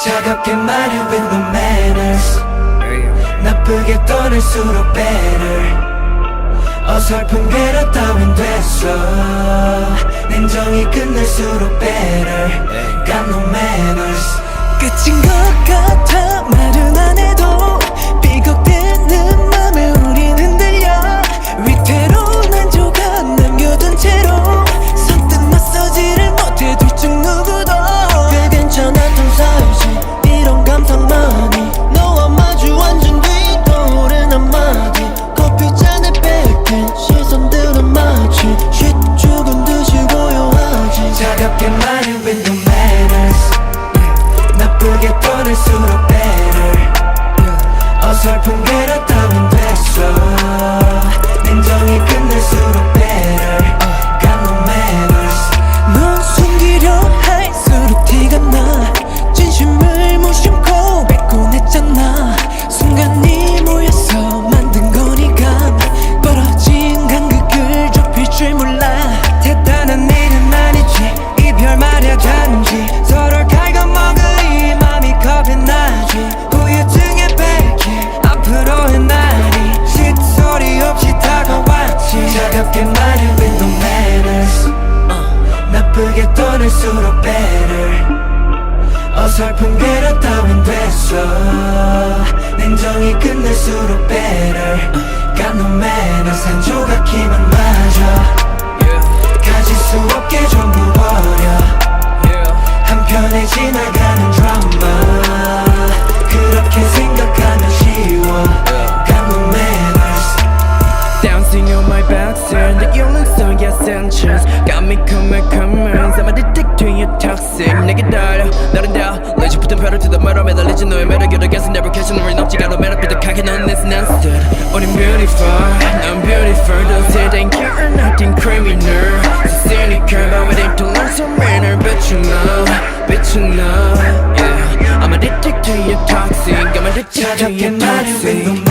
차갑게 말해 with no manners. 나쁘게 떠날수록 better. 어설픈 괴로 따윈 됐어. 냉정히 끝낼수록 better. Got no manners. 끝인 것 같아 말은 안 해도 삐걱대는 맘에 우린 흔들려. 위태로운 한 조각 남겨둔 채로 선뜻 맞서지를 못해 둘 중 누구도. 꽤 괜찮았던 사이지 이런 감상만이 너와 마주 앉은 뒤 떠오른 한마디. 커피잔에 뺏긴 시선들은 마치 쉿 죽은 듯이 고요하지. 차갑게 말해 with no manners. 나쁘게 떠날수록 better. 어설픈 괴로 따윈 됐어. 냉정히 끝낼수록 better. Got no manners. 넌 숨기려 할수록 티가 나. 진심을 무심코 뱉곤 했잖아. 순간이 모여서 만든 거니까 벌어진 간극을 좁힐 줄 몰라. 대단한 일은 아니지 이별 말야 단지 서로를 갉아먹으니 맘이 겁이 나지. 후유증에 뺏긴 앞으로의 날이 쉿소리 없이 다가왔지. 차갑게 말해 with no manners. 나쁘게 떠날수록 better. 어설픈 괴로 따윈 됐어. 냉정히 끝낼수록 better. Got no manners. 한 조각 힘은 맞아. 가질 수 없게 전부 버려. 한편에 지나가는 드라마. 그렇게 생각하면 쉬워. Got no manners. Dancing on my backside that you look so essential. Got me coming I'm addicted to your toxic. 내게 달려 나른 다 레지 붙은 벼를 뜯어 말아 매달리지 너의 매력으로 계속 never catch 눈물이 넘지 않아 매력 삐득하게 넌 is non-stood. 우린 beautiful 난 beautiful don't think you're nothing criminal. So cynical but we need to learn some manner. But you know yeah I'm addicted to your toxic. I'm addicted to 차갑게 your 말해 with no toxic.